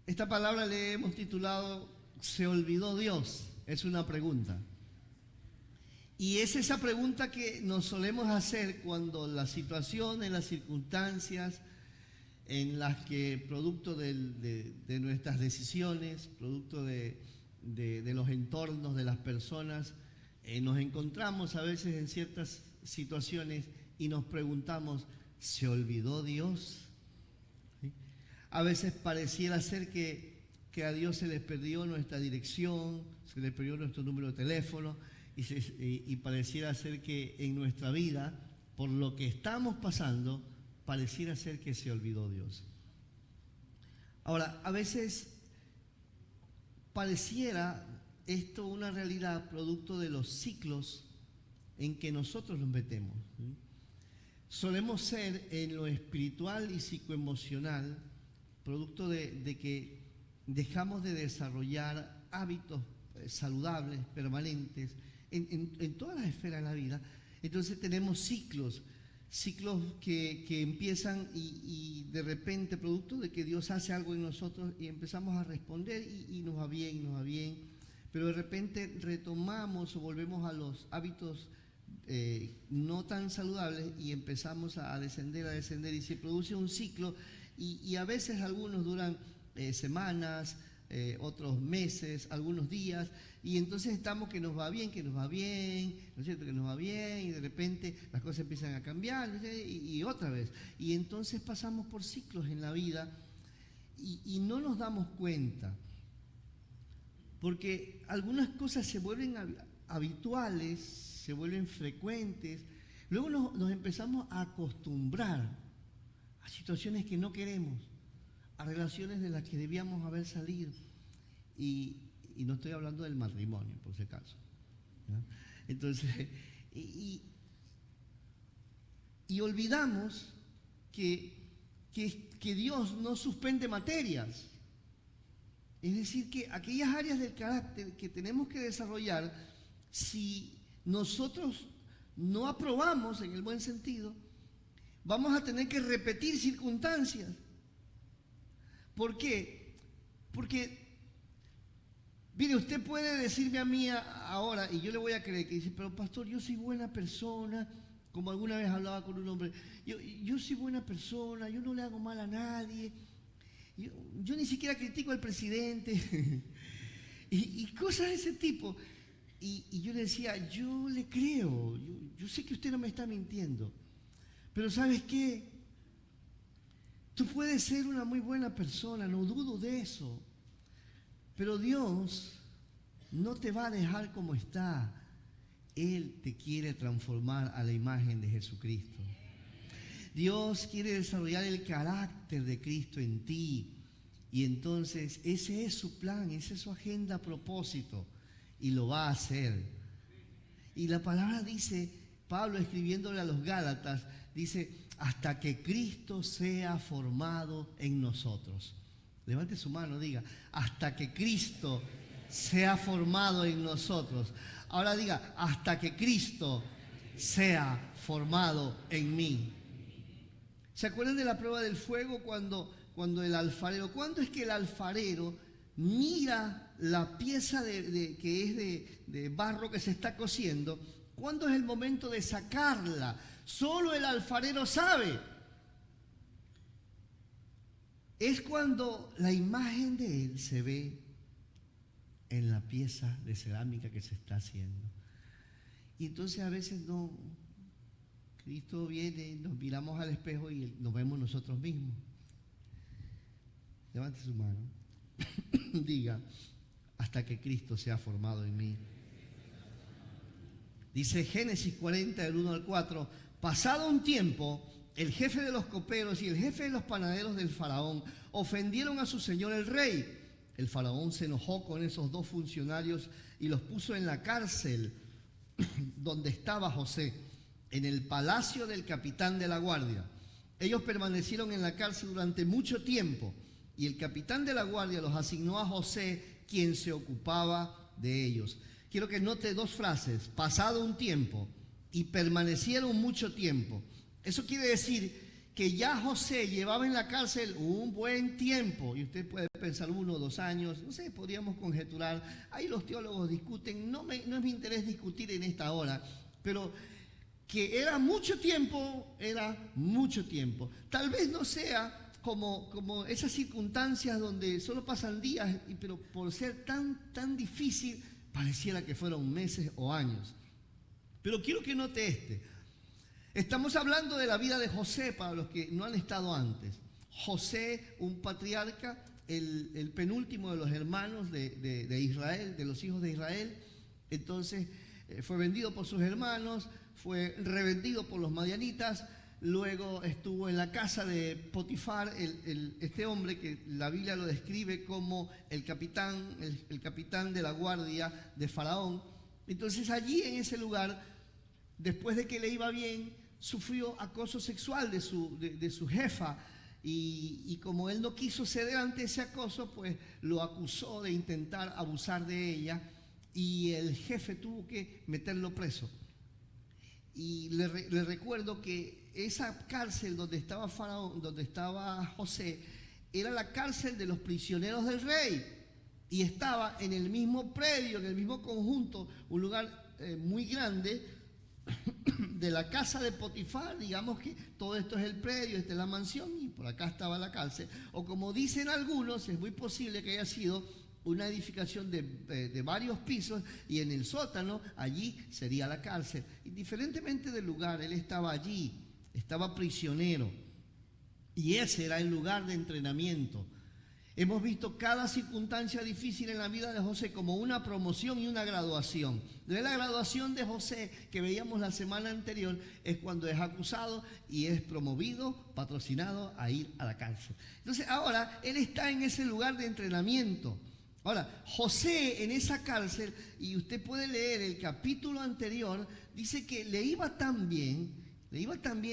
Esta palabra le hemos titulado ¿Se olvidó Dios? Es una pregunta. Y es esa pregunta que nos solemos hacer cuando las situaciones, las circunstancias en las que producto de nuestras decisiones, producto de los entornos, de las personas, nos encontramos a veces en ciertas situaciones y nos preguntamos, ¿se olvidó Dios? ¿Sí? A veces pareciera ser que a Dios se le perdió nuestra dirección, se le perdió nuestro número de teléfono y pareciera ser que en nuestra vida, por lo que estamos pasando, pareciera ser que se olvidó Dios. Ahora, a veces pareciera esto una realidad producto de los ciclos en que nosotros nos metemos. ¿Sí? Solemos ser en lo espiritual y psicoemocional producto de que dejamos de desarrollar hábitos saludables, permanentes, en todas las esferas de la vida. Entonces tenemos ciclos que empiezan y de repente, producto de que Dios hace algo en nosotros y empezamos a responder y nos va bien, pero de repente retomamos o volvemos a los hábitos no tan saludables y empezamos a descender y se produce un ciclo y a veces algunos duran semanas, otros meses, algunos días, y entonces estamos que nos va bien, ¿no es cierto? Que nos va bien, y de repente las cosas empiezan a cambiar, ¿no? y otra vez. Y entonces pasamos por ciclos en la vida y no nos damos cuenta, porque algunas cosas se vuelven habituales, se vuelven frecuentes, luego nos empezamos a acostumbrar a situaciones que no queremos, a relaciones de las que debíamos haber salido. Y no estoy hablando del matrimonio, por si acaso, ¿no? Entonces, y olvidamos que Dios no suspende materias. Es decir, que aquellas áreas del carácter que tenemos que desarrollar, si nosotros no aprobamos en el buen sentido, vamos a tener que repetir circunstancias. ¿Por qué? Porque, mire, usted puede decirme a mí ahora, y yo le voy a creer, que dice, pero pastor, yo soy buena persona, como alguna vez hablaba con un hombre, yo soy buena persona, yo no le hago mal a nadie, yo ni siquiera critico al presidente, y cosas de ese tipo. Y yo le decía, yo le creo, yo sé que usted no me está mintiendo, pero ¿sabes qué? Tú puedes ser una muy buena persona, no dudo de eso, pero Dios no te va a dejar como está. Él te quiere transformar a la imagen de Jesucristo. Dios quiere desarrollar el carácter de Cristo en ti. Y entonces ese es su plan, esa es su agenda a propósito. Y lo va a hacer. Y la palabra dice, Pablo escribiéndole a los Gálatas, dice, hasta que Cristo sea formado en nosotros. Levante su mano, diga, hasta que Cristo sea formado en nosotros. Ahora diga, hasta que Cristo sea formado en mí. ¿Se acuerdan de la prueba del fuego cuando el alfarero, cuándo es que el alfarero mira la pieza que es de barro que se está cociendo? ¿Cuándo es el momento de sacarla? Solo el alfarero sabe. Es cuando la imagen de él se ve en la pieza de cerámica que se está haciendo. Y entonces a veces Cristo viene, nos miramos al espejo y nos vemos nosotros mismos. Levante su mano. Diga, hasta que Cristo sea formado en mí. Dice Génesis 40, del 1 al 4, pasado un tiempo, el jefe de los coperos y el jefe de los panaderos del faraón ofendieron a su señor el rey. El faraón se enojó con esos dos funcionarios y los puso en la cárcel donde estaba José, en el palacio del capitán de la guardia. Ellos permanecieron en la cárcel durante mucho tiempo y el capitán de la guardia los asignó a José, quien se ocupaba de ellos. Quiero que note dos frases, pasado un tiempo y permanecieron mucho tiempo. Eso quiere decir que ya José llevaba en la cárcel un buen tiempo, y usted puede pensar 1 o 2 años, no sé, podríamos conjeturar, ahí los teólogos discuten, no es mi interés discutir en esta hora, pero que era mucho tiempo. Tal vez no sea como esas circunstancias donde solo pasan días, pero por ser tan difícil, pareciera que fueron meses o años. Pero quiero que note estamos hablando de la vida de José para los que no han estado antes. José, un patriarca, el penúltimo de los hermanos de Israel, de los hijos de Israel. Entonces fue vendido por sus hermanos, fue revendido por los madianitas, luego estuvo en la casa de Potifar, este hombre que la Biblia lo describe como el capitán de la guardia de Faraón. Entonces allí en ese lugar, después de que le iba bien, sufrió acoso sexual de su jefa, y como él no quiso ceder ante ese acoso, pues lo acusó de intentar abusar de ella, y el jefe tuvo que meterlo preso. Y le recuerdo que esa cárcel donde estaba Faraón, donde estaba José, era la cárcel de los prisioneros del rey, y estaba en el mismo predio, en el mismo conjunto, un lugar muy grande de la casa de Potifar. Digamos que todo esto es el predio, esta es la mansión, y por acá estaba la cárcel. O como dicen algunos, es muy posible que haya sido una edificación de varios pisos, y en el sótano allí sería la cárcel. Indiferentemente del lugar, él estaba allí, estaba prisionero, y ese era el lugar de entrenamiento. Hemos visto cada circunstancia difícil en la vida de José como una promoción y una graduación. De la graduación de José que veíamos la semana anterior es cuando es acusado y es promovido, patrocinado a ir a la cárcel. Entonces ahora él está en ese lugar de entrenamiento. Ahora, José en esa cárcel, y usted puede leer el capítulo anterior, dice que le iba tan bien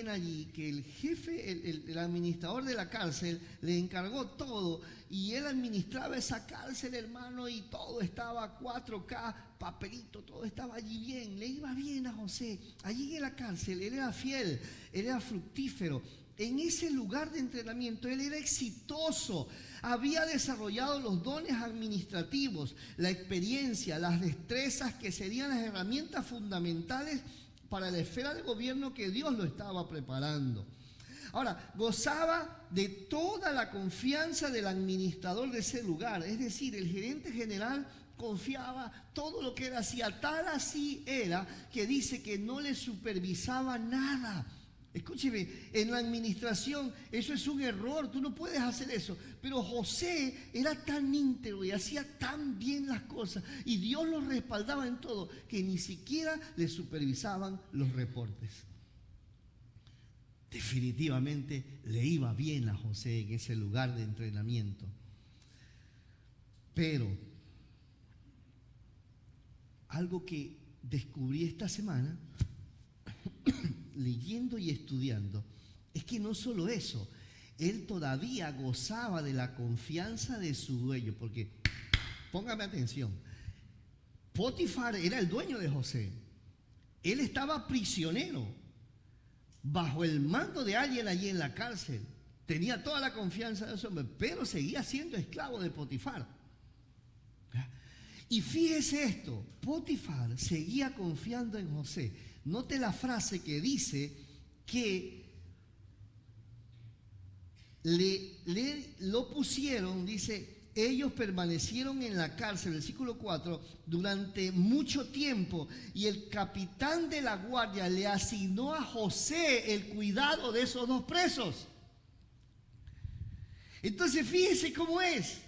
allí, que el jefe, el administrador de la cárcel, le encargó todo, y él administraba esa cárcel, hermano, y todo estaba 4K, papelito, todo estaba allí bien. Le iba bien a José. Allí en la cárcel, él era fiel, él era fructífero. En ese lugar de entrenamiento, él era exitoso. Había desarrollado los dones administrativos, la experiencia, las destrezas que serían las herramientas fundamentales para la esfera de gobierno que Dios lo estaba preparando. Ahora, gozaba de toda la confianza del administrador de ese lugar, es decir, el gerente general confiaba todo lo que él hacía, tal así era que dice que no le supervisaba nada. Escúcheme, en la administración eso es un error, tú no puedes hacer eso. Pero José era tan íntegro y hacía tan bien las cosas, y Dios lo respaldaba en todo, que ni siquiera le supervisaban los reportes. Definitivamente le iba bien a José en ese lugar de entrenamiento. Pero algo que descubrí esta semana, leyendo y estudiando, es que no solo eso, él todavía gozaba de la confianza de su dueño, porque, póngame atención, Potifar era el dueño de José. Él estaba prisionero, bajo el mando de alguien allí en la cárcel. Tenía toda la confianza de ese hombre, pero seguía siendo esclavo de Potifar. Y fíjese esto, Potifar seguía confiando en José. Note la frase que dice que lo pusieron, dice, ellos permanecieron en la cárcel, versículo 4, durante mucho tiempo, y el capitán de la guardia le asignó a José el cuidado de esos 2 presos. Entonces fíjese cómo es.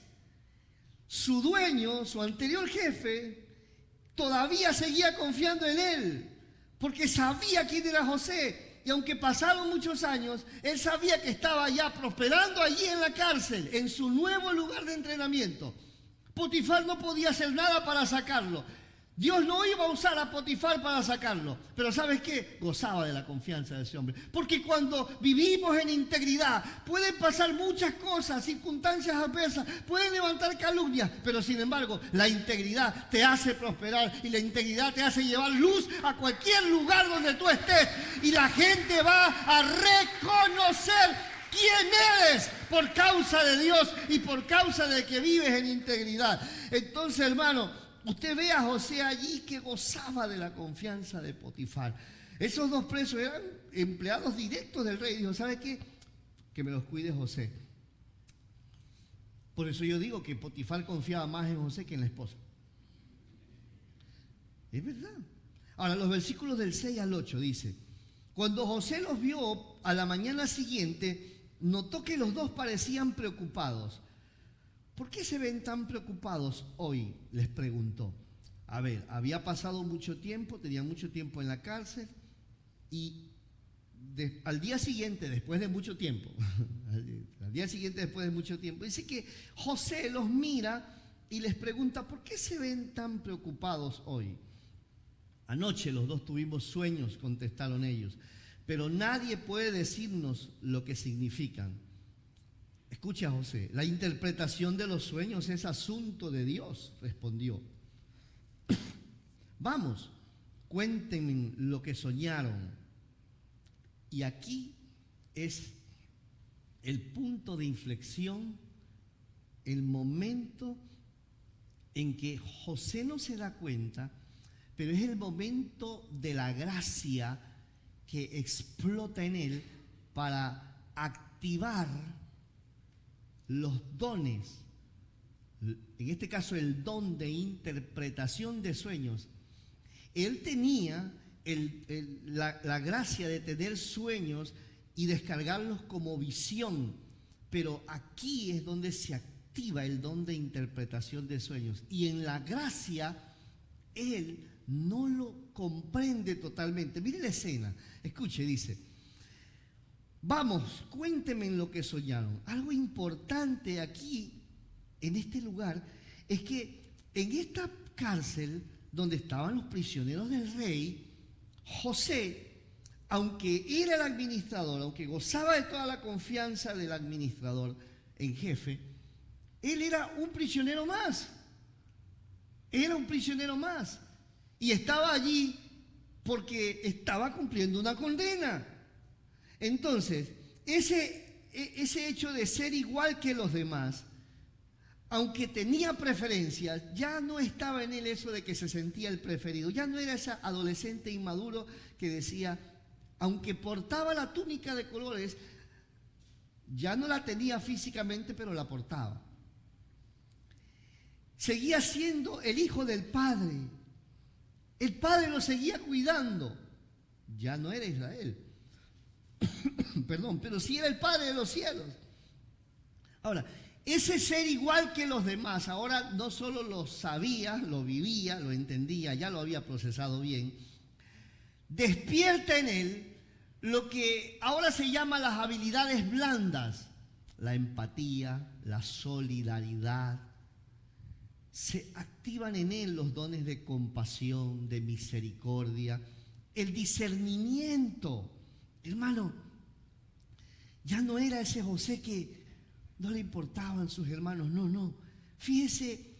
Su dueño, su anterior jefe, todavía seguía confiando en él, porque sabía quién era José. Y aunque pasaron muchos años, él sabía que estaba ya prosperando allí en la cárcel, en su nuevo lugar de entrenamiento. Potifar no podía hacer nada para sacarlo. Dios no iba a usar a Potifar para sacarlo, pero ¿sabes qué? Gozaba de la confianza de ese hombre. Porque cuando vivimos en integridad, pueden pasar muchas cosas, circunstancias adversas, pueden levantar calumnias, pero sin embargo, la integridad te hace prosperar y la integridad te hace llevar luz a cualquier lugar donde tú estés. Y la gente va a reconocer quién eres por causa de Dios y por causa de que vives en integridad. Entonces, hermano, usted ve a José allí que gozaba de la confianza de Potifar. Esos dos presos eran empleados directos del rey. Dijo, ¿sabe qué? Que me los cuide José. Por eso yo digo que Potifar confiaba más en José que en la esposa. Es verdad. Ahora, los versículos del 6 al 8 dice, cuando José los vio a la mañana siguiente, notó que los dos parecían preocupados. ¿Por qué se ven tan preocupados hoy?, les preguntó. A ver, había pasado mucho tiempo, tenían mucho tiempo en la cárcel y al día siguiente, después de mucho tiempo, dice que José los mira y les pregunta, ¿por qué se ven tan preocupados hoy? Anoche los dos tuvimos sueños, contestaron ellos, pero nadie puede decirnos lo que significan. Escucha, José, la interpretación de los sueños es asunto de Dios, respondió. Vamos, cuéntenme lo que soñaron. Y aquí es el punto de inflexión, el momento en que José no se da cuenta, pero es el momento de la gracia que explota en él para activar los dones, en este caso el don de interpretación de sueños. Él tenía la gracia de tener sueños y descargarlos como visión, pero aquí es donde se activa el don de interpretación de sueños. Y en la gracia, él no lo comprende totalmente. Mire la escena, escuche, dice, vamos, cuéntenme lo que soñaron. Algo importante aquí, en este lugar, es que en esta cárcel donde estaban los prisioneros del rey, José, aunque era el administrador, aunque gozaba de toda la confianza del administrador en jefe, él era un prisionero más. Era un prisionero más. Y estaba allí porque estaba cumpliendo una condena. Entonces, ese hecho de ser igual que los demás, aunque tenía preferencias, ya no estaba en él eso de que se sentía el preferido. Ya no era ese adolescente inmaduro que decía, aunque portaba la túnica de colores, ya no la tenía físicamente, pero la portaba. Seguía siendo el hijo del Padre. El Padre lo seguía cuidando. Ya no era Israel. Perdón, pero sí era el Padre de los cielos. Ahora, ese ser igual que los demás, ahora no solo lo sabía, lo vivía, lo entendía, ya lo había procesado bien, despierta en él lo que ahora se llama las habilidades blandas, la empatía, la solidaridad. Se activan en él los dones de compasión, de misericordia, el discernimiento. Hermano, ya no era ese José que no le importaban sus hermanos, no. Fíjese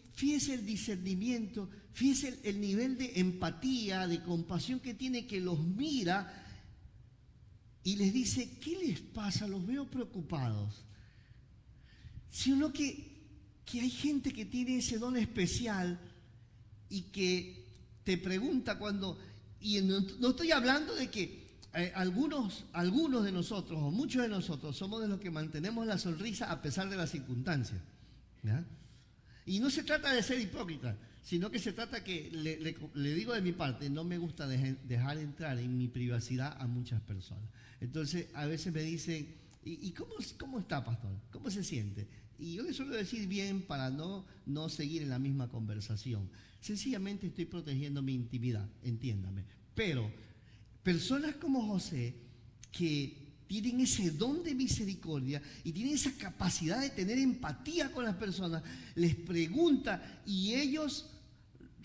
el discernimiento, fíjese el nivel de empatía, de compasión que tiene, que los mira y les dice, ¿qué les pasa? Los veo preocupados. Sino que hay gente que tiene ese don especial y que te pregunta cuando, y no estoy hablando de que algunos de nosotros, o muchos de nosotros, somos de los que mantenemos la sonrisa a pesar de las circunstancias, ¿ya? Y no se trata de ser hipócrita, sino que se trata que, le digo de mi parte, no me gusta dejar entrar en mi privacidad a muchas personas. Entonces, a veces me dicen, ¿y cómo está, pastor? ¿Cómo se siente? Y yo le suelo decir bien para no seguir en la misma conversación. Sencillamente estoy protegiendo mi intimidad, entiéndame. Pero personas como José, que tienen ese don de misericordia y tienen esa capacidad de tener empatía con las personas, les pregunta y ellos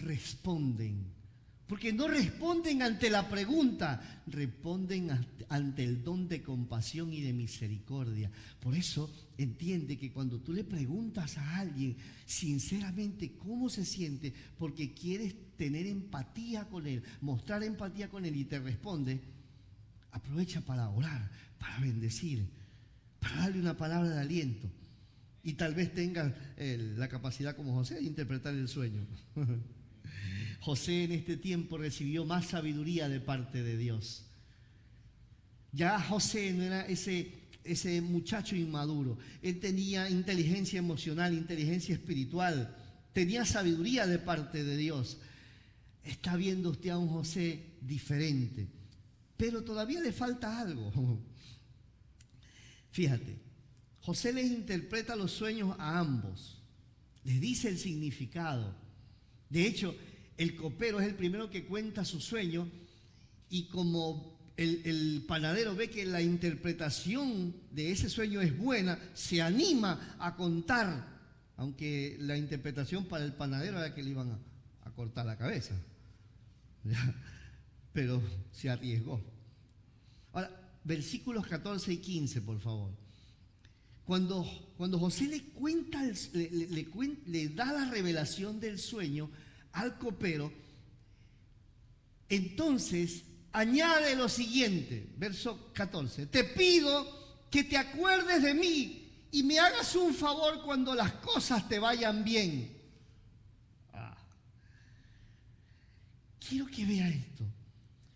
responden. Porque no responden ante la pregunta, responden ante el don de compasión y de misericordia. Por eso entiende que cuando tú le preguntas a alguien sinceramente cómo se siente, porque quieres tener empatía con él, mostrar empatía con él y te responde, aprovecha para orar, para bendecir, para darle una palabra de aliento. Y tal vez tengas la capacidad como José de interpretar el sueño. José en este tiempo recibió más sabiduría de parte de Dios. Ya José no era ese muchacho inmaduro. Él tenía inteligencia emocional, inteligencia espiritual. Tenía sabiduría de parte de Dios. Está viendo usted a un José diferente. Pero todavía le falta algo. Fíjate, José les interpreta los sueños a ambos. Les dice el significado. De hecho, el copero es el primero que cuenta su sueño y como el panadero ve que la interpretación de ese sueño es buena, se anima a contar, aunque la interpretación para el panadero era que le iban a cortar la cabeza. Pero se arriesgó. Ahora, versículos 14 y 15, por favor. Cuando José le da la revelación del sueño al copero, entonces añade lo siguiente, verso 14: te pido que te acuerdes de mí y me hagas un favor cuando las cosas te vayan bien. Quiero que vea esto,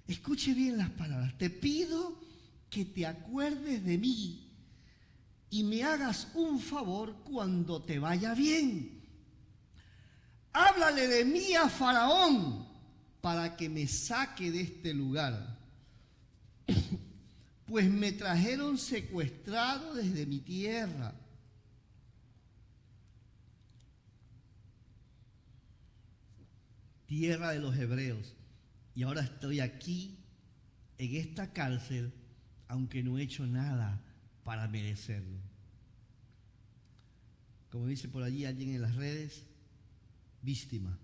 escuche bien las palabras. Te pido que te acuerdes de mí y me hagas un favor cuando te vaya bien. Háblale de mí a Faraón para que me saque de este lugar, pues me trajeron secuestrado desde mi tierra. Tierra de los hebreos, y ahora estoy aquí en esta cárcel, aunque no he hecho nada para merecerlo. Como dice por allí alguien en las redes, víctima.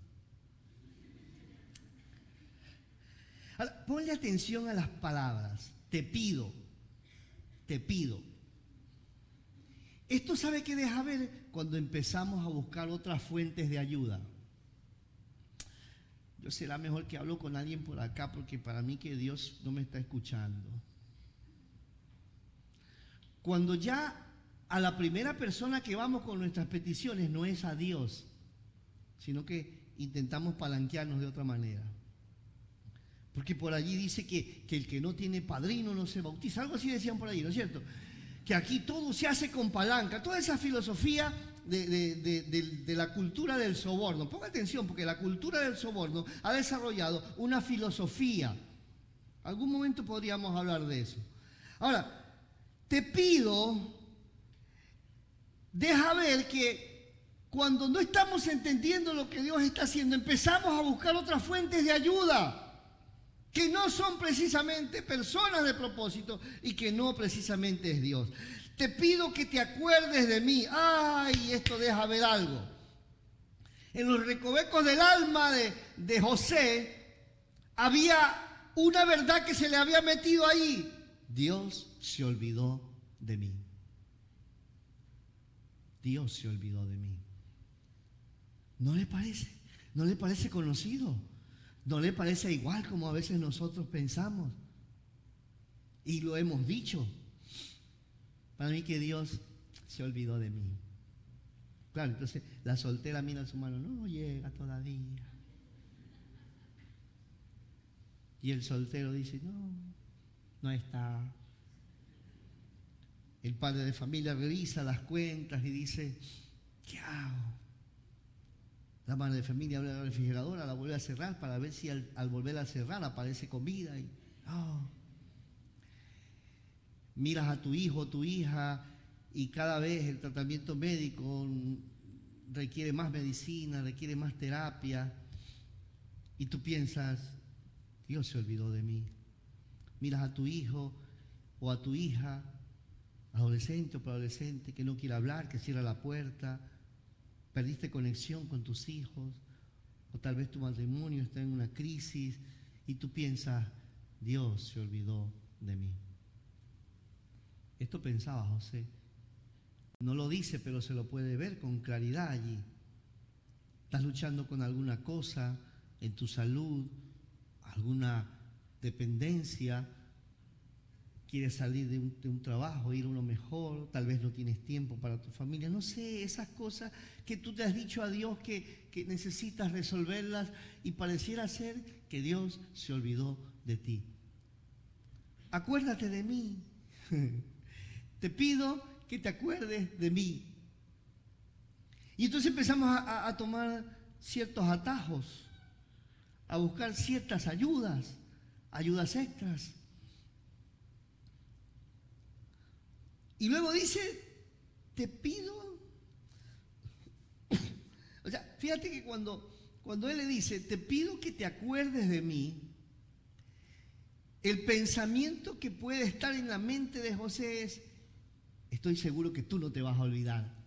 Ahora, ponle atención a las palabras. Te pido, te pido. Esto sabe que deja ver cuando empezamos a buscar otras fuentes de ayuda. Yo será mejor que hablo con alguien por acá, porque para mí que Dios no me está escuchando. Cuando ya a la primera persona que vamos con nuestras peticiones no es a Dios, sino que intentamos palanquearnos de otra manera. Porque por allí dice que el que no tiene padrino no se bautiza. Algo así decían por allí, ¿no es cierto? Que aquí todo se hace con palanca. Toda esa filosofía de la cultura del soborno. Ponga atención, porque la cultura del soborno ha desarrollado una filosofía. Algún momento podríamos hablar de eso. Ahora, te pido, deja ver que cuando no estamos entendiendo lo que Dios está haciendo, empezamos a buscar otras fuentes de ayuda que no son precisamente personas de propósito y que no precisamente es Dios. Te pido que te acuerdes de mí. Ay, esto deja ver algo. En los recovecos del alma de José había una verdad que se le había metido ahí. Dios se olvidó de mí. Dios se olvidó de mí. ¿No le parece? ¿No le parece conocido? ¿No le parece igual como a veces nosotros pensamos? Y lo hemos dicho. Para mí que Dios se olvidó de mí. Claro, entonces la soltera mira a su mano, no llega todavía. Y el soltero dice, no está. El padre de familia revisa las cuentas y dice, ¿qué hago? La madre de familia abre la refrigeradora, la vuelve a cerrar para ver si al volver a cerrar aparece comida. Y, miras a tu hijo o tu hija y cada vez el tratamiento médico requiere más medicina, requiere más terapia. Y tú piensas, Dios se olvidó de mí. Miras a tu hijo o a tu hija, adolescente o preadolescente, que no quiere hablar, que cierra la puerta. Perdiste conexión con tus hijos O tal vez tu matrimonio está en una crisis y tú piensas, Dios se olvidó de mí. Esto pensaba José. No lo dice, pero se lo puede ver con claridad allí. Estás luchando con alguna cosa en tu salud, alguna dependencia, quieres salir de un trabajo, ir a uno mejor, tal vez no tienes tiempo para tu familia, no sé, esas cosas que tú te has dicho a Dios que necesitas resolverlas y pareciera ser que Dios se olvidó de ti. Acuérdate de mí. Te pido que te acuerdes de mí. Y entonces empezamos a tomar ciertos atajos, a buscar ciertas ayudas extras. Y luego dice, te pido. O sea, fíjate que cuando él le dice, te pido que te acuerdes de mí, el pensamiento que puede estar en la mente de José es, estoy seguro que tú no te vas a olvidar.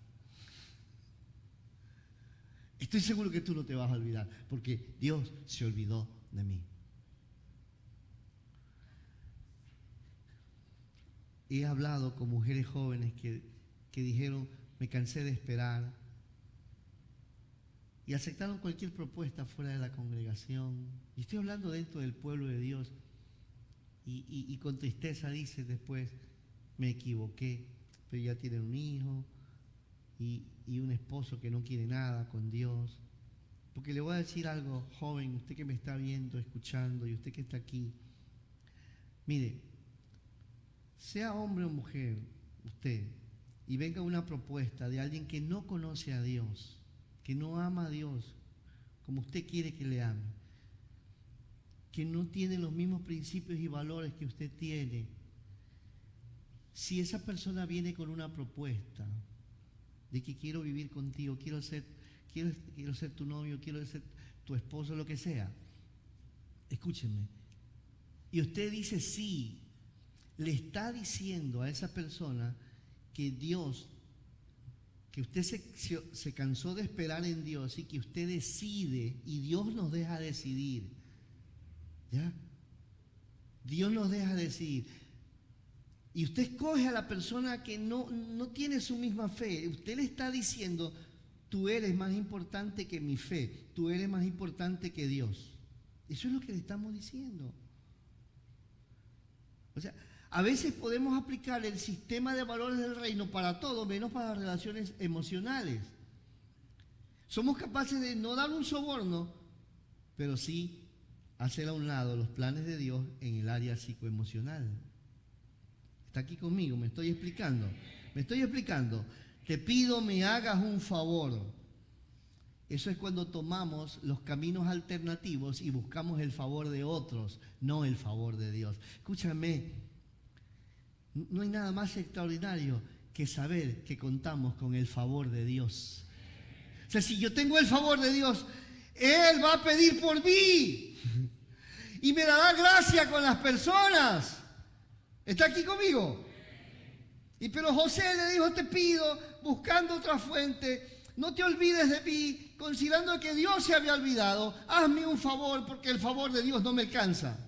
Estoy seguro que tú no te vas a olvidar, porque Dios se olvidó de mí. He hablado con mujeres jóvenes que dijeron, me cansé de esperar, y aceptaron cualquier propuesta fuera de la congregación. Y estoy hablando dentro del pueblo de Dios, y con tristeza dice después, me equivoqué, pero ya tienen un hijo y un esposo que no quiere nada con Dios. Porque le voy a decir algo, joven, usted que me está viendo, escuchando, y usted que está aquí, mire, sea hombre o mujer, usted, y venga una propuesta de alguien que no conoce a Dios, que no ama a Dios como usted quiere que le ame, que no tiene los mismos principios y valores que usted tiene. Si esa persona viene con una propuesta de que quiero vivir contigo, quiero ser tu novio, quiero ser tu esposo, lo que sea, escúchenme, y usted dice sí, le está diciendo a esa persona que Dios, que usted se cansó de esperar en Dios y que usted decide, y Dios nos deja decidir. ¿Ya? Dios nos deja decidir. Y usted escoge a la persona que no tiene su misma fe. Usted le está diciendo, tú eres más importante que mi fe, tú eres más importante que Dios. Eso es lo que le estamos diciendo. O sea, a veces podemos aplicar el sistema de valores del reino para todo, menos para las relaciones emocionales. Somos capaces de no dar un soborno, pero sí hacer a un lado los planes de Dios en el área psicoemocional. ¿Está aquí conmigo? ¿Me estoy explicando? Te pido me hagas un favor. Eso es cuando tomamos los caminos alternativos y buscamos el favor de otros, no el favor de Dios. Escúchame, no hay nada más extraordinario que saber que contamos con el favor de Dios. O sea, si yo tengo el favor de Dios, Él va a pedir por mí y me dará gracia con las personas. ¿Está aquí conmigo? Pero José le dijo, te pido, buscando otra fuente, no te olvides de mí, considerando que Dios se había olvidado, hazme un favor porque el favor de Dios no me alcanza.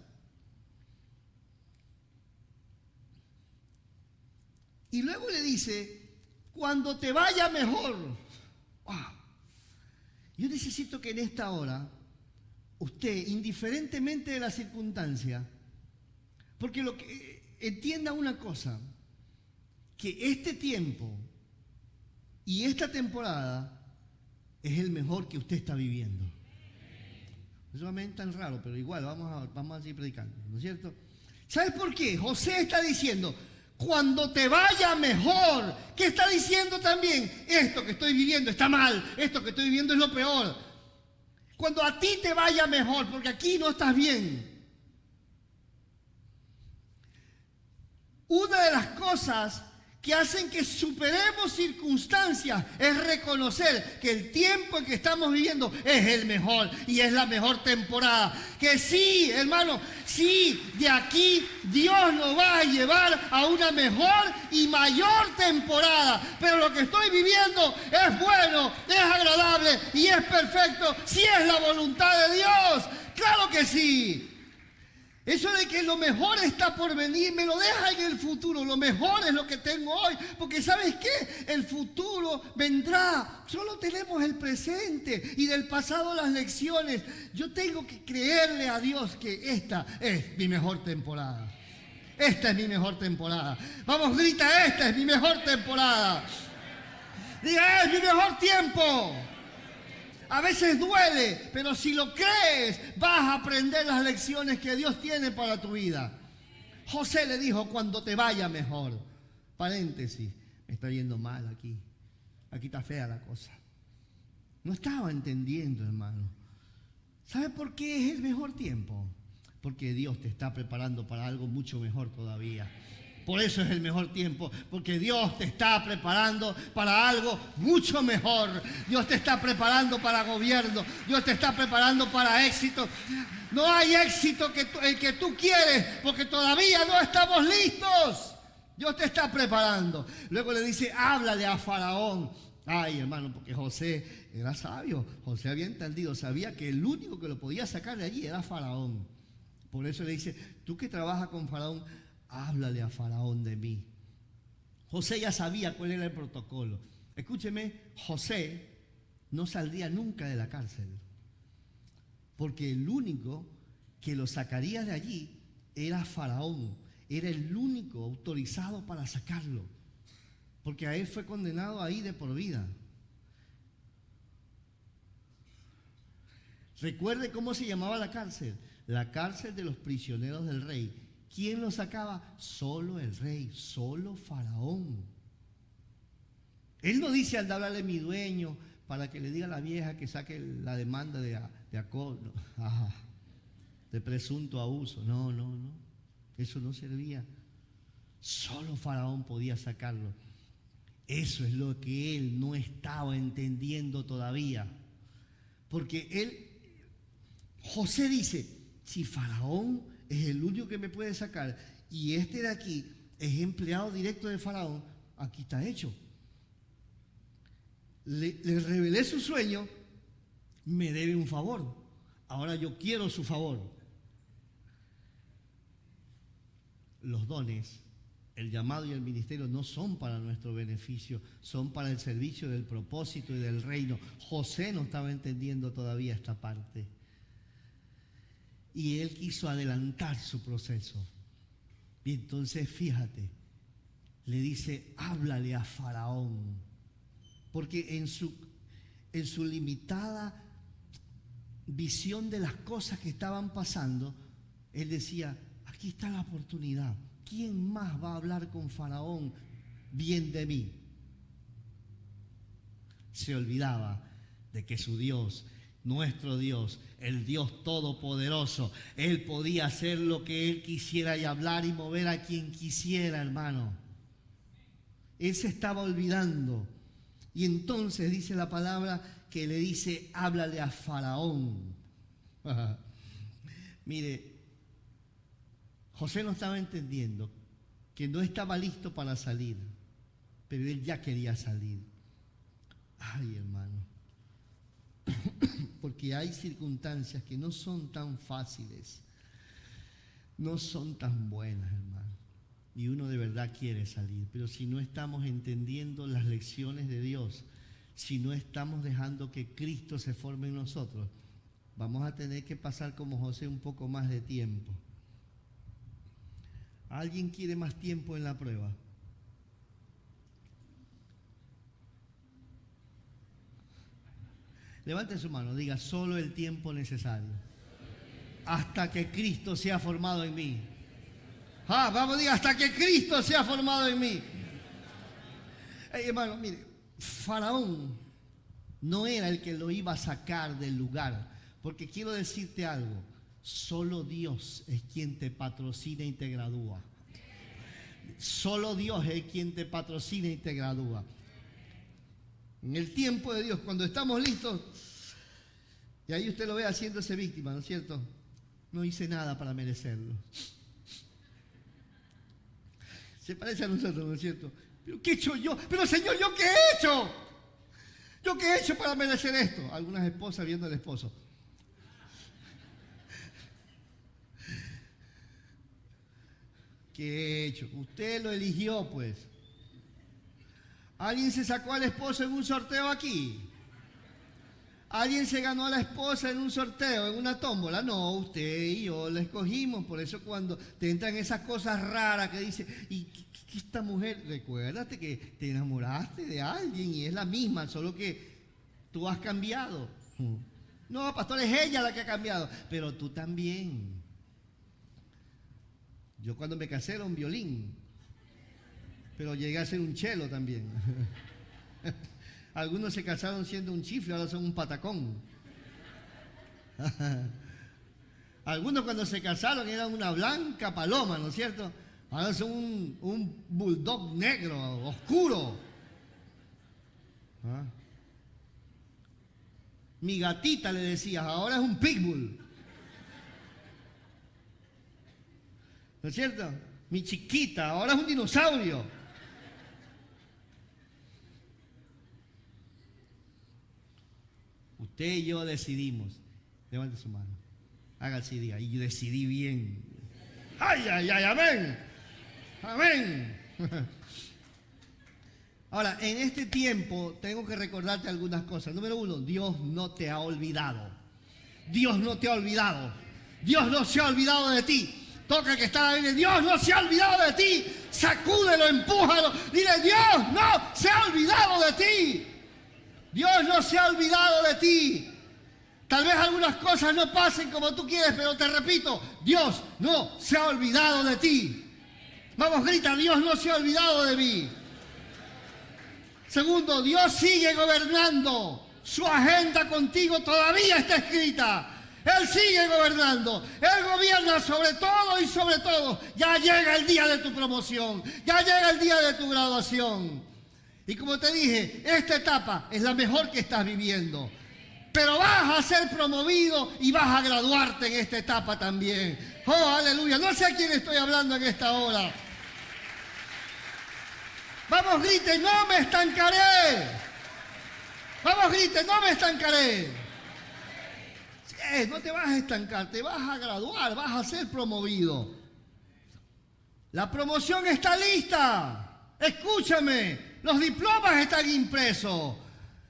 Y luego le dice, cuando te vaya mejor. Wow. Yo necesito que en esta hora, usted, indiferentemente de la circunstancia, porque entienda una cosa, que este tiempo y esta temporada es el mejor que usted está viviendo. Eso me es tan raro, pero igual vamos a seguir predicando, ¿no es cierto? ¿Sabes por qué? José está diciendo, cuando te vaya mejor. ¿Qué está diciendo también? Esto que estoy viviendo está mal, esto que estoy viviendo es lo peor. Cuando a ti te vaya mejor, porque aquí no estás bien. Una de las cosas que hacen que superemos circunstancias es reconocer que el tiempo en que estamos viviendo es el mejor y es la mejor temporada. Que sí, hermano, sí, de aquí Dios nos va a llevar a una mejor y mayor temporada. Pero lo que estoy viviendo es bueno, es agradable, agradable y es perfecto si es la voluntad de Dios. ¡Claro que sí! Eso de que lo mejor está por venir, me lo deja en el futuro. Lo mejor es lo que tengo hoy. Porque ¿sabes qué? El futuro vendrá. Solo tenemos el presente y del pasado las lecciones. Yo tengo que creerle a Dios que esta es mi mejor temporada. Esta es mi mejor temporada. Vamos, grita, esta es mi mejor temporada. Diga, es mi mejor tiempo. A veces duele, pero si lo crees, vas a aprender las lecciones que Dios tiene para tu vida. José le dijo, cuando te vaya mejor. Paréntesis, me está yendo mal aquí. Aquí está fea la cosa. No estaba entendiendo, hermano. ¿Sabe por qué es el mejor tiempo? Porque Dios te está preparando para algo mucho mejor todavía. Por eso es el mejor tiempo, porque Dios te está preparando para algo mucho mejor. Dios te está preparando para gobierno. Dios te está preparando para éxito. No hay éxito el que tú quieres, porque todavía no estamos listos. Dios te está preparando. Luego le dice, háblale a Faraón. Ay, hermano, porque José era sabio. José había entendido, sabía que el único que lo podía sacar de allí era Faraón. Por eso le dice, tú que trabajas con Faraón, háblale a Faraón de mí. José ya sabía cuál era el protocolo. Escúcheme, José no saldría nunca de la cárcel, porque el único que lo sacaría de allí era Faraón. Era el único autorizado para sacarlo, porque a él fue condenado ahí de por vida. Recuerde cómo se llamaba la cárcel de los prisioneros del rey. ¿Quién lo sacaba? Solo el rey, solo Faraón. Él no dice al hablarle a mi dueño para que le diga a la vieja que saque la demanda de presunto abuso. No. Eso no servía. Solo Faraón podía sacarlo. Eso es lo que él no estaba entendiendo todavía. Porque José dice, si Faraón es el único que me puede sacar y este de aquí es empleado directo de Faraón, aquí está hecho. Le revelé su sueño, me debe un favor. Ahora yo quiero su favor. Los dones, el llamado y el ministerio no son para nuestro beneficio, son para el servicio del propósito y del reino. José no estaba entendiendo todavía esta parte. Y él quiso adelantar su proceso. Y entonces, fíjate, le dice, háblale a Faraón. Porque en su limitada visión de las cosas que estaban pasando, él decía, aquí está la oportunidad. ¿Quién más va a hablar con Faraón bien de mí? Se olvidaba de que su Dios, nuestro Dios, el Dios Todopoderoso, Él podía hacer lo que Él quisiera y hablar y mover a quien quisiera, hermano. Él se estaba olvidando. Y entonces dice la palabra que le dice, háblale a Faraón. Mire, José no estaba entendiendo que no estaba listo para salir, pero él ya quería salir. Ay, hermano. Porque hay circunstancias que no son tan fáciles, no son tan buenas, hermano. Y uno de verdad quiere salir, pero si no estamos entendiendo las lecciones de Dios, si no estamos dejando que Cristo se forme en nosotros, vamos a tener que pasar como José un poco más de tiempo. ¿Alguien quiere más tiempo en la prueba? Levante su mano, diga, solo el tiempo necesario. Hasta que Cristo sea formado en mí. Vamos, diga, hasta que Cristo sea formado en mí. Hermano, mire, Faraón no era el que lo iba a sacar del lugar. Porque quiero decirte algo, solo Dios es quien te patrocina y te gradúa. Solo Dios es quien te patrocina y te gradúa. En el tiempo de Dios, cuando estamos listos, y ahí usted lo ve haciéndose víctima, ¿no es cierto? No hice nada para merecerlo. Se parece a nosotros, ¿no es cierto? ¿Pero qué he hecho yo? Pero Señor, ¿yo qué he hecho? ¿Yo qué he hecho para merecer esto? Algunas esposas viendo al esposo. ¿Qué he hecho? Usted lo eligió, pues. ¿Alguien se sacó al esposo en un sorteo aquí? ¿Alguien se ganó a la esposa en un sorteo, en una tómbola? No, usted y yo la escogimos. Por eso cuando te entran esas cosas raras que dice, ¿y qué esta mujer? Recuérdate que te enamoraste de alguien y es la misma, solo que tú has cambiado. No, pastor, es ella la que ha cambiado, pero tú también. Yo cuando me casé era un violín, pero llegué a ser un cello también. Algunos se casaron siendo un chifle, ahora son un patacón. Algunos cuando se casaron eran una blanca paloma, ¿no es cierto? Ahora son un bulldog negro, oscuro. ¿Ah? Mi gatita le decías, ahora es un pitbull. ¿No es cierto? Mi chiquita, ahora es un dinosaurio. Usted y yo decidimos. Levante su mano. Haga así, diga, y yo decidí bien. ¡Ay, ay, ay! ¡Amén! ¡Amén! Ahora, en este tiempo tengo que recordarte algunas cosas. Número uno, Dios no te ha olvidado. Dios no te ha olvidado. Dios no se ha olvidado de ti. Toca el que está ahí, Dios no se ha olvidado de ti. Sacúdelo, empújalo. Dile, Dios no se ha olvidado de ti. Dios no se ha olvidado de ti. Tal vez algunas cosas no pasen como tú quieres, pero te repito, Dios no se ha olvidado de ti. Vamos, grita, Dios no se ha olvidado de mí. Segundo, Dios sigue gobernando. Su agenda contigo todavía está escrita. Él sigue gobernando. Él gobierna sobre todo y sobre todo. Ya llega el día de tu promoción. Ya llega el día de tu graduación. Y como te dije, esta etapa es la mejor que estás viviendo. Pero vas a ser promovido y vas a graduarte en esta etapa también. Oh, aleluya. No sé a quién estoy hablando en esta hora. Vamos, grite, no me estancaré. Vamos, grite, no me estancaré. No te vas a estancar, te vas a graduar, vas a ser promovido. La promoción está lista. Escúchame, los diplomas están impresos.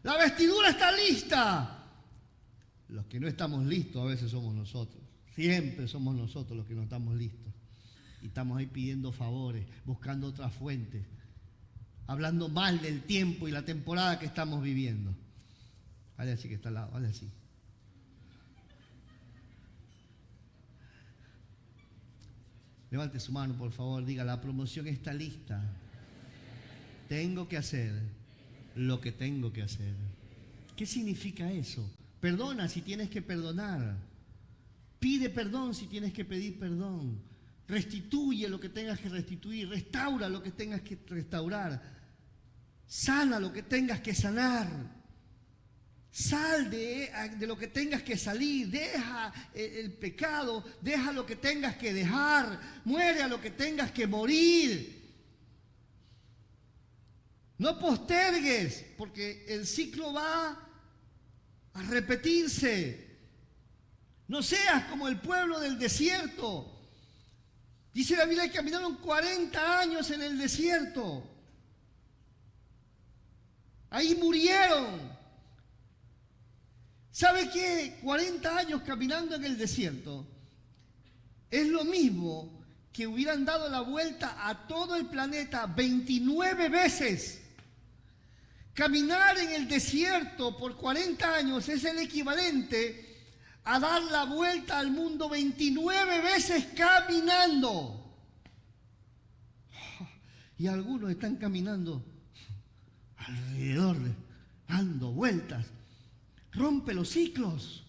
La vestidura está lista. Los que no estamos listos a veces somos nosotros. Siempre somos nosotros los que no estamos listos. Y estamos ahí pidiendo favores, buscando otras fuentes, hablando mal del tiempo y la temporada que estamos viviendo. Vale así que está al lado, vale así. Levante su mano, por favor, diga, la promoción está lista. Tengo que hacer lo que tengo que hacer. ¿Qué significa eso? Perdona si tienes que perdonar. Pide perdón si tienes que pedir perdón. Restituye lo que tengas que restituir. Restaura lo que tengas que restaurar. Sana lo que tengas que sanar. Sal de lo que tengas que salir, deja el pecado, deja lo que tengas que dejar, muere a lo que tengas que morir. No postergues, porque el ciclo va a repetirse. No seas como el pueblo del desierto. Dice la Biblia que caminaron 40 años en el desierto. Ahí murieron. ¿Sabe qué? 40 años caminando en el desierto es lo mismo que hubieran dado la vuelta a todo el planeta 29 veces. Caminar en el desierto por 40 años es el equivalente a dar la vuelta al mundo 29 veces caminando. Y algunos están caminando alrededor, dando vueltas. Rompe los ciclos.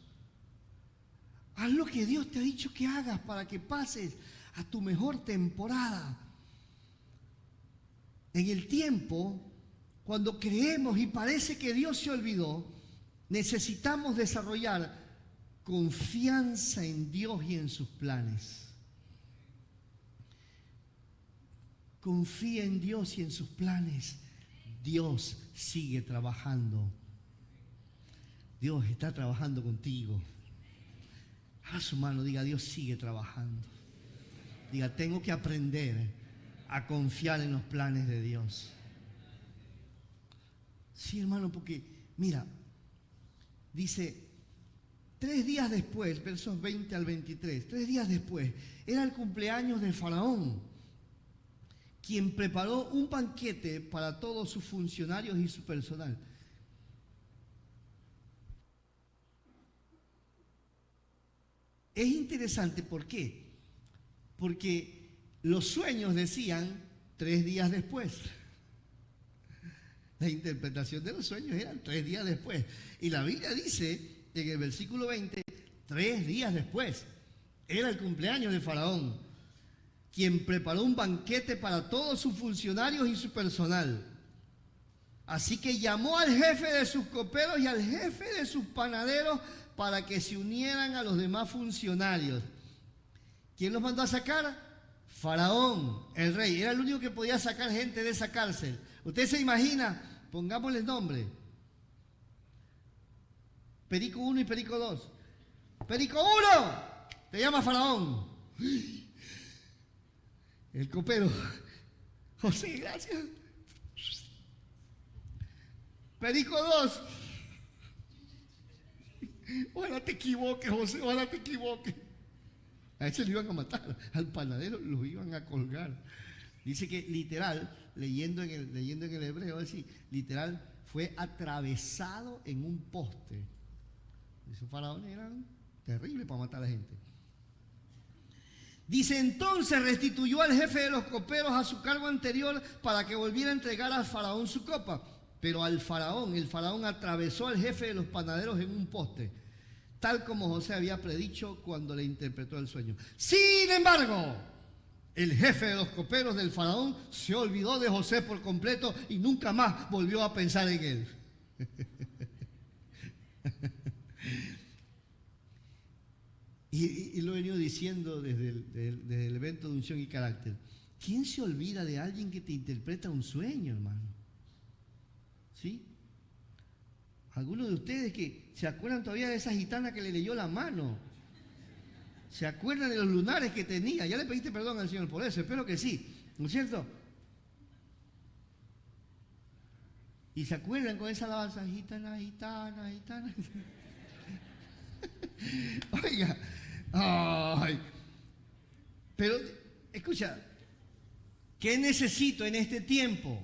Haz lo que Dios te ha dicho que hagas para que pases a tu mejor temporada. En el tiempo, cuando creemos y parece que Dios se olvidó, necesitamos desarrollar confianza en Dios y en sus planes. Confía en Dios y en sus planes. Dios sigue trabajando Dios está trabajando contigo. A su mano, diga, Dios sigue trabajando. Diga, tengo que aprender a confiar en los planes de Dios. Sí, hermano, porque, mira, dice, 3 días después, versos 20 al 23, 3 días después, era el cumpleaños de Faraón, quien preparó un banquete para todos sus funcionarios y su personal. Es interesante, ¿por qué? Porque los sueños decían 3 días después. La interpretación de los sueños era 3 días después. Y la Biblia dice en el versículo 20, 3 días después, era el cumpleaños de Faraón, quien preparó un banquete para todos sus funcionarios y su personal. Así que llamó al jefe de sus coperos y al jefe de sus panaderos para que se unieran a los demás funcionarios. ¿Quién los mandó a sacar? Faraón, el rey. Era el único que podía sacar gente de esa cárcel. Usted se imagina, pongámosle nombre. Perico 1 y Perico 2. Perico 1, te llama Faraón. El copero, José, gracias. Perico 2, ojalá te equivoques, José, ojalá te equivoques. A ese lo iban a matar, al panadero lo iban a colgar. Dice que literal, leyendo en el hebreo, es decir, literal, fue atravesado en un poste. Esos faraones eran terribles para matar a la gente. Dice, entonces restituyó al jefe de los coperos a su cargo anterior para que volviera a entregar al faraón su copa. Pero el faraón atravesó al jefe de los panaderos en un poste, tal como José había predicho cuando le interpretó el sueño. Sin embargo, el jefe de los coperos del faraón se olvidó de José por completo y nunca más volvió a pensar en él. Y lo he venido diciendo desde el evento de unción y carácter. ¿Quién se olvida de alguien que te interpreta un sueño, hermano? ¿Sí? Algunos de ustedes que se acuerdan todavía de esa gitana que le leyó la mano. ¿Se acuerdan de los lunares que tenía? Ya le pediste perdón al Señor por eso, espero que sí, ¿no es cierto? Y se acuerdan con esa alabanza, gitana, gitana, gitana. Oiga, ay, pero escucha, ¿qué necesito en este tiempo?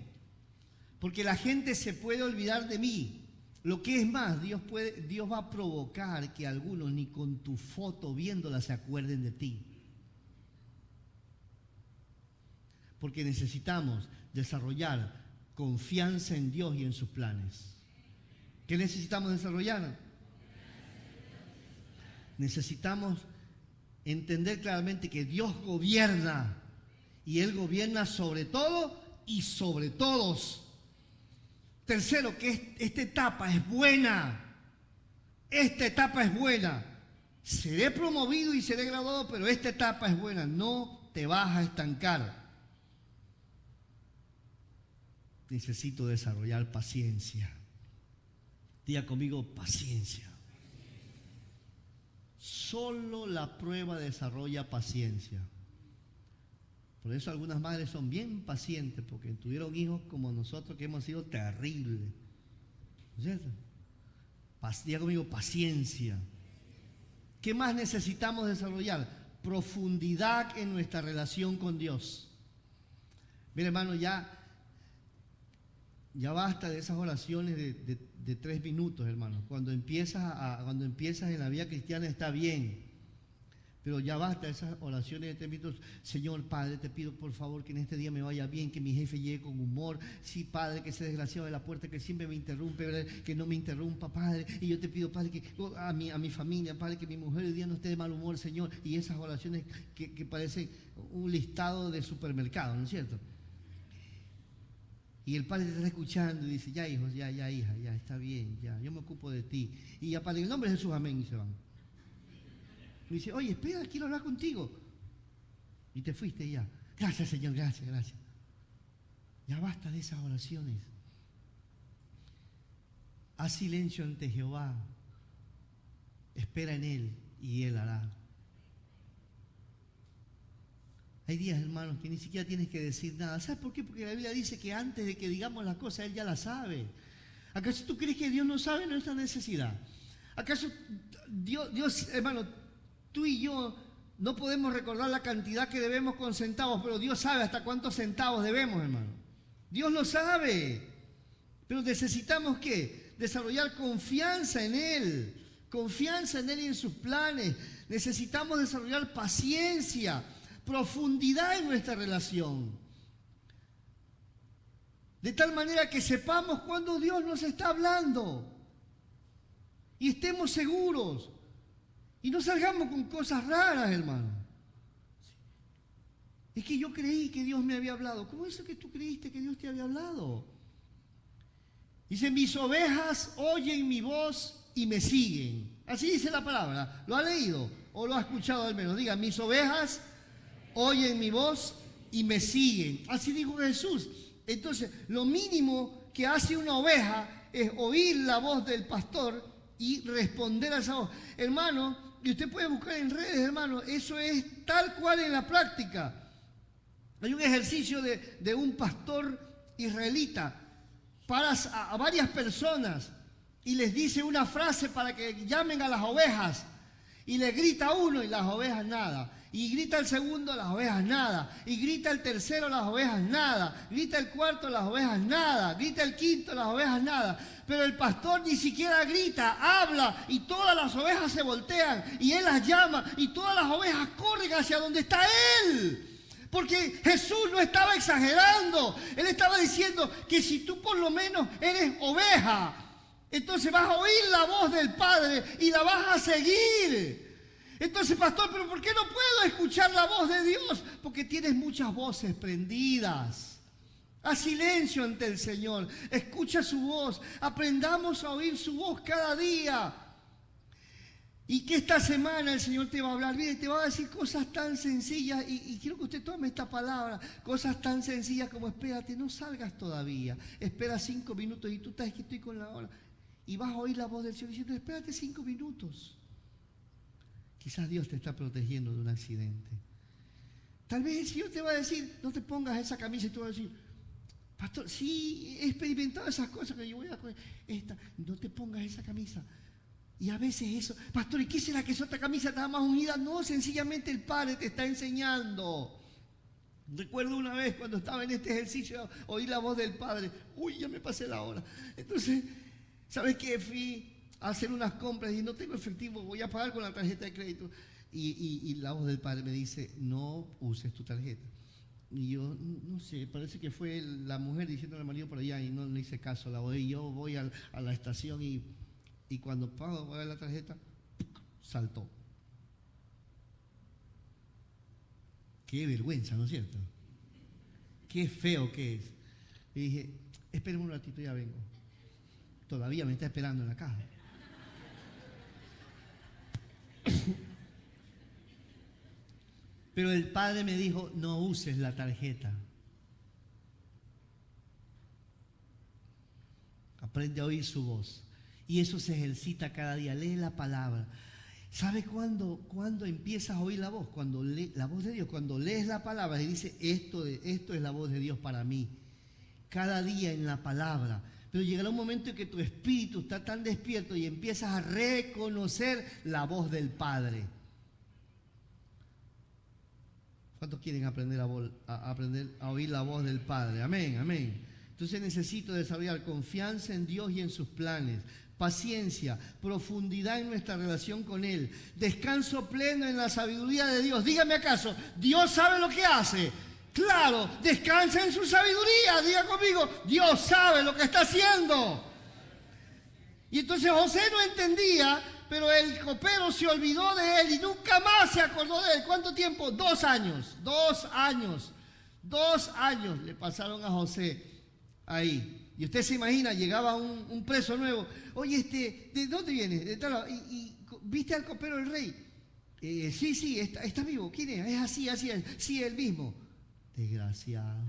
Porque la gente se puede olvidar de mí. Lo que es más, Dios va a provocar que algunos ni con tu foto viéndola se acuerden de ti. Porque necesitamos desarrollar confianza en Dios y en sus planes. ¿Qué necesitamos desarrollar? Necesitamos entender claramente que Dios gobierna y Él gobierna sobre todo y sobre todos. Tercero, que esta etapa es buena. Esta etapa es buena. Seré promovido y seré graduado, pero esta etapa es buena. No te vas a estancar. Necesito desarrollar paciencia. Diga conmigo, paciencia. Solo la prueba desarrolla paciencia. Por eso algunas madres son bien pacientes, porque tuvieron hijos como nosotros que hemos sido terribles. ¿No es cierto? Diga conmigo, paciencia. ¿Qué más necesitamos desarrollar? Profundidad en nuestra relación con Dios. Mira, hermano, ya basta de esas oraciones de 3 minutos, hermano. Cuando empiezas en la vida cristiana está bien. Pero ya basta esas oraciones de 3 minutos. Señor Padre, te pido por favor que en este día me vaya bien, que mi jefe llegue con humor. Sí, Padre, que ese desgraciado de la puerta que siempre me interrumpe, ¿verdad? Que no me interrumpa, Padre. Y yo te pido, Padre, que a mi familia, Padre, que mi mujer hoy día no esté de mal humor, Señor. Y esas oraciones que parecen un listado de supermercado, ¿no es cierto? Y el Padre te está escuchando y dice, ya hijos, ya hija, ya está bien, ya, yo me ocupo de ti. Y ya, Padre, en el nombre de Jesús, amén, y se van. Y dice, oye, espera, quiero hablar contigo. Y te fuiste ya. Gracias, Señor, gracias. Ya basta de esas oraciones. Haz silencio ante Jehová Espera en Él y Él hará. Hay días, hermanos, que ni siquiera tienes que decir nada. ¿Sabes por qué? Porque la Biblia dice que antes de que digamos las cosas, Él ya las sabe. ¿Acaso tú crees que Dios no sabe nuestra necesidad? ¿Acaso Dios, hermano, tú y yo no podemos recordar la cantidad que debemos con centavos, pero Dios sabe hasta cuántos centavos debemos, hermano? Dios lo sabe. Pero necesitamos, ¿qué? Desarrollar confianza en Él. Confianza en Él y en sus planes. Necesitamos desarrollar paciencia, profundidad en nuestra relación. De tal manera que sepamos cuando Dios nos está hablando. Y estemos seguros. Y no salgamos con cosas raras, hermano. Es que yo creí que Dios me había hablado. ¿Cómo es eso que tú creíste que Dios te había hablado? Dice, mis ovejas oyen mi voz y me siguen. Así dice la palabra. ¿Lo ha leído o lo ha escuchado al menos? Diga, mis ovejas oyen mi voz y me siguen. Así dijo Jesús. Entonces, lo mínimo que hace una oveja es oír la voz del pastor y responder a esa voz. Hermano, y usted puede buscar en redes, hermano, eso es tal cual en la práctica. Hay un ejercicio de un pastor israelita para a varias personas y les dice una frase para que llamen a las ovejas. Y le grita a uno y las ovejas nada. Y grita el segundo, las ovejas nada. Y grita el tercero, las ovejas nada. Grita el cuarto, las ovejas nada. Grita el quinto, las ovejas nada. Pero el pastor ni siquiera grita, habla y todas las ovejas se voltean y él las llama y todas las ovejas corren hacia donde está él. Porque Jesús no estaba exagerando. Él estaba diciendo que si tú por lo menos eres oveja, entonces vas a oír la voz del Padre y la vas a seguir. Entonces, pastor, ¿pero por qué no puedo escuchar la voz de Dios? Porque tienes muchas voces prendidas. Haz silencio ante el Señor. Escucha su voz. Aprendamos a oír su voz cada día. Y que esta semana el Señor te va a hablar bien, te va a decir cosas tan sencillas. Y quiero que usted tome esta palabra. Cosas tan sencillas como espérate, no salgas todavía. Espera 5 minutos y tú estás que estoy con la hora. Y vas a oír la voz del Señor diciendo, espérate 5 minutos. Quizás Dios te está protegiendo de un accidente. Tal vez el Señor te va a decir, no te pongas esa camisa y tú vas a decir, pastor, sí, he experimentado esas cosas que yo voy a coger. No te pongas esa camisa. Y a veces eso, pastor, ¿y qué será que esa otra camisa está más unida? No, sencillamente el Padre te está enseñando. Recuerdo una vez cuando estaba en este ejercicio, oí la voz del Padre. Uy, ya me pasé la hora. Entonces, ¿sabes qué? Fui a hacer unas compras y no tengo efectivo, voy a pagar con la tarjeta de crédito. Y la voz del Padre me dice, no uses tu tarjeta. Y yo, no sé, parece que fue la mujer diciéndole al marido por allá y no le hice caso. Yo voy a la estación y cuando pago la tarjeta, saltó. Qué vergüenza, ¿no es cierto? Qué feo que es. Y dije, espérame un ratito, ya vengo. Todavía me está esperando en la caja. Pero el Padre me dijo, no uses la tarjeta. Aprende a oír su voz. Y eso se ejercita cada día. Lee la palabra. ¿Sabes cuándo empiezas a oír la voz? Cuando la voz de Dios, cuando lees la palabra y dice, esto es la voz de Dios para mí. Cada día en la palabra. Pero llegará un momento en que tu espíritu está tan despierto y empiezas a reconocer la voz del Padre. ¿Cuántos quieren aprender a oír la voz del Padre? Amén, amén. Entonces necesito desarrollar confianza en Dios y en sus planes, paciencia, profundidad en nuestra relación con Él, descanso pleno en la sabiduría de Dios. Dígame acaso, ¿Dios sabe lo que hace? Claro, descansa en su sabiduría. Diga conmigo, Dios sabe lo que está haciendo. Y entonces José no entendía, pero el copero se olvidó de él y nunca más se acordó de él. ¿Cuánto tiempo? 2 años. 2 años. 2 años le pasaron a José ahí. Y usted se imagina, llegaba un preso nuevo. Oye, ¿de dónde vienes? ¿Viste al copero del rey? Sí, está vivo. ¿Quién es? Es así. Sí, él mismo. Desgraciado.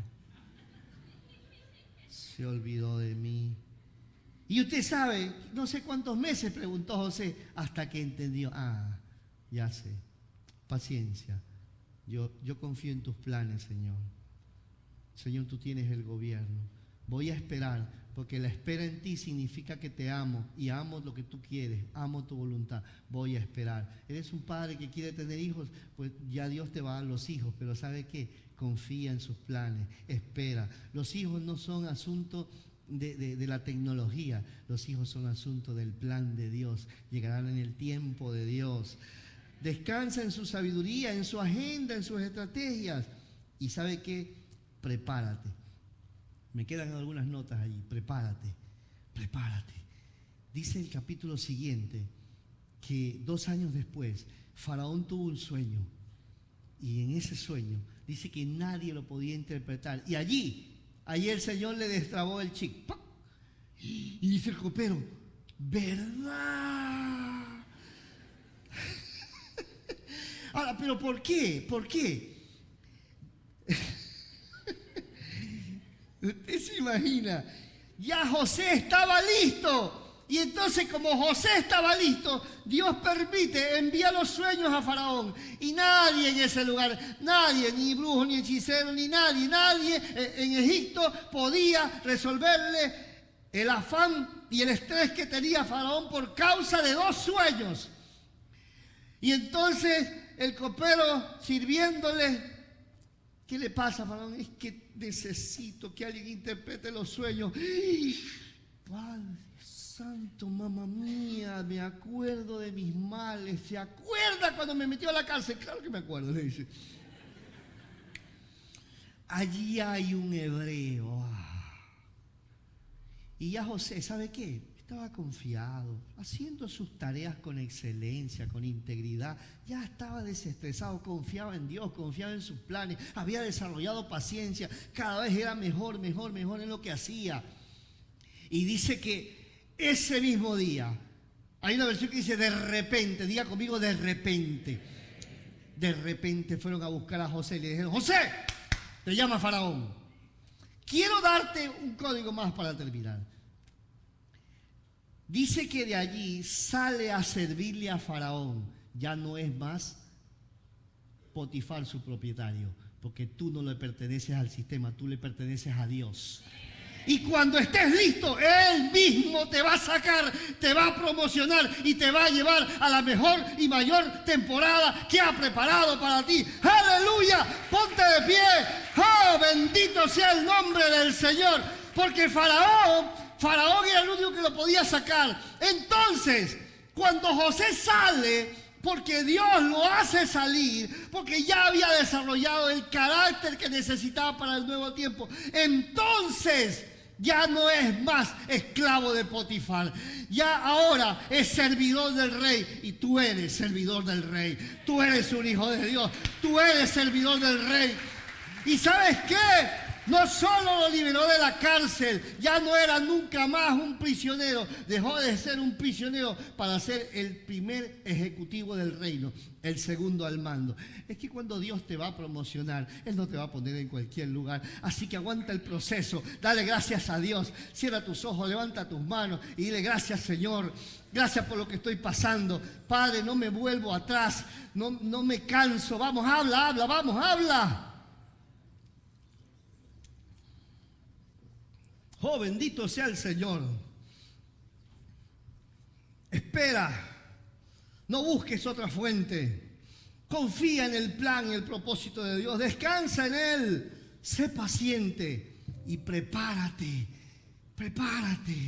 Se olvidó de mí. Y usted sabe, no sé cuántos meses, preguntó José, hasta que entendió. Ya sé, paciencia. Yo confío en tus planes, Señor. Señor, tú tienes el gobierno. Voy a esperar, porque la espera en ti significa que te amo y amo lo que tú quieres, amo tu voluntad. Voy a esperar. Eres un padre que quiere tener hijos, pues ya Dios te va a dar los hijos, pero ¿sabe qué? Confía en sus planes, espera. Los hijos no son asunto de la tecnología, los hijos son asunto del plan de Dios, llegarán en el tiempo de Dios. Descansa en su sabiduría, en su agenda, en sus estrategias. Y ¿sabe qué? Prepárate. Me quedan algunas notas allí. Prepárate. Dice el capítulo siguiente que 2 años después Faraón tuvo un sueño, y en ese sueño dice que nadie lo podía interpretar, y allí el Señor le destrabó el chip. ¡Pam! Y dice el copero, ¿verdad? Ahora, ¿pero por qué? Usted se imagina, ya José estaba listo. Y entonces, como José estaba listo, Dios permite, envía los sueños a Faraón. Y nadie en ese lugar, nadie, ni brujo, ni hechicero, ni nadie en Egipto podía resolverle el afán y el estrés que tenía Faraón por causa de 2 sueños. Y entonces el copero sirviéndole, ¿qué le pasa, Faraón? Es que necesito que alguien interprete los sueños. Padre santo, mamá mía, me acuerdo de mis males. ¿Se acuerda cuando me metió a la cárcel? Claro que me acuerdo, le dice. Allí hay un hebreo. Y ya José, ¿sabe qué? Estaba confiado, haciendo sus tareas con excelencia, con integridad. Ya estaba desestresado, confiaba en Dios, confiaba en sus planes. Había desarrollado paciencia, cada vez era mejor en lo que hacía. Y dice que ese mismo día, hay una versión que dice de repente, diga conmigo de repente. De repente fueron a buscar a José y le dijeron, José, te llama Faraón. Quiero darte un código más para terminar. Dice que de allí sale a servirle a Faraón. Ya no es más Potifar su propietario, porque tú no le perteneces al sistema, tú le perteneces a Dios. Y cuando estés listo, Él mismo te va a sacar, te va a promocionar y te va a llevar a la mejor y mayor temporada que ha preparado para ti. ¡Aleluya! Ponte de pie. ¡Oh, bendito sea el nombre del Señor! Porque Faraón era el único que lo podía sacar. Entonces, cuando José sale, porque Dios lo hace salir, porque ya había desarrollado el carácter que necesitaba para el nuevo tiempo, entonces ya no es más esclavo de Potifar. Ya ahora es servidor del rey. Y tú eres servidor del rey. Tú eres un hijo de Dios. Tú eres servidor del rey. ¿Y sabes qué? No solo lo liberó de la cárcel, ya no era nunca más un prisionero, dejó de ser un prisionero para ser el primer ejecutivo del reino, el segundo al mando. Es que cuando Dios te va a promocionar, Él no te va a poner en cualquier lugar, así que aguanta el proceso, dale gracias a Dios, cierra tus ojos, levanta tus manos y dile gracias Señor, gracias por lo que estoy pasando, Padre, no me vuelvo atrás, no me canso, vamos, habla. Oh, bendito sea el Señor. Espera, no busques otra fuente. Confía en el plan y el propósito de Dios. Descansa en Él. Sé paciente y prepárate.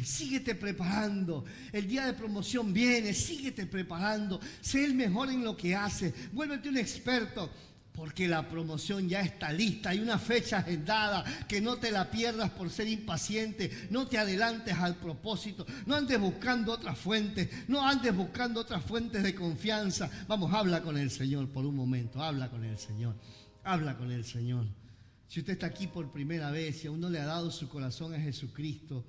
Síguete preparando. El día de promoción viene, síguete preparando. Sé el mejor en lo que haces. Vuélvete un experto. Porque la promoción ya está lista, hay una fecha agendada, que no te la pierdas por ser impaciente, no te adelantes al propósito, no andes buscando otras fuentes, no andes buscando otras fuentes de confianza. Vamos, habla con el Señor por un momento, habla con el Señor. Si usted está aquí por primera vez y aún no le ha dado su corazón a Jesucristo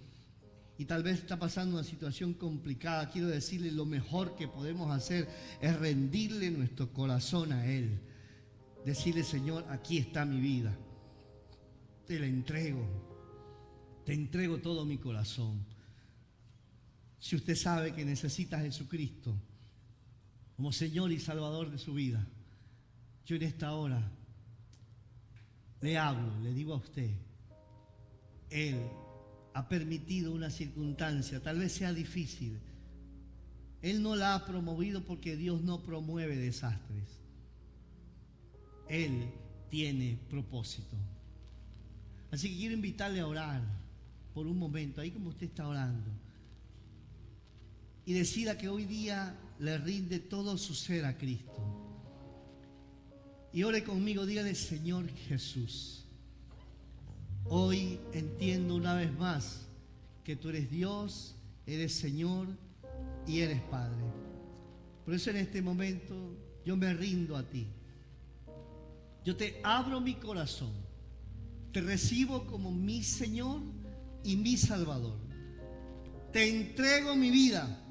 y tal vez está pasando una situación complicada, quiero decirle lo mejor que podemos hacer es rendirle nuestro corazón a Él. Decirle, Señor, aquí está mi vida. Te la entrego. Te entrego todo mi corazón. Si usted sabe que necesita a Jesucristo como Señor y Salvador de su vida, yo en esta hora le hablo, le digo a usted, Él ha permitido una circunstancia, tal vez sea difícil. Él no la ha promovido porque Dios no promueve desastres. Él tiene propósito. Así que quiero invitarle a orar por un momento, ahí como usted está orando, y decida que hoy día le rinde todo su ser a Cristo. Y ore conmigo, dígale: Señor Jesús, hoy entiendo una vez más que tú eres Dios, eres Señor y eres Padre. Por eso en este momento yo me rindo a ti. Yo te abro mi corazón, te recibo como mi Señor y mi Salvador. Te entrego mi vida,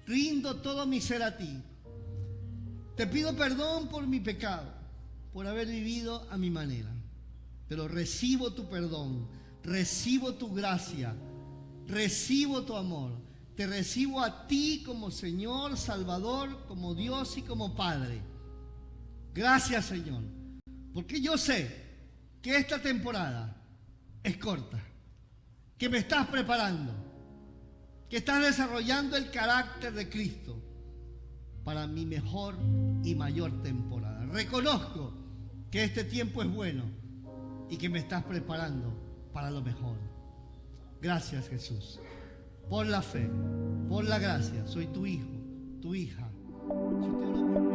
rindo todo mi ser a ti. Te pido perdón por mi pecado, por haber vivido a mi manera. Pero recibo tu perdón, recibo tu gracia, recibo tu amor. Te recibo a ti como Señor, Salvador, como Dios y como Padre. Gracias, Señor, porque yo sé que esta temporada es corta, que me estás preparando, que estás desarrollando el carácter de Cristo para mi mejor y mayor temporada. Reconozco que este tiempo es bueno y que me estás preparando para lo mejor. Gracias, Jesús, por la fe, por la gracia. Soy tu hijo, tu hija. Si usted oró por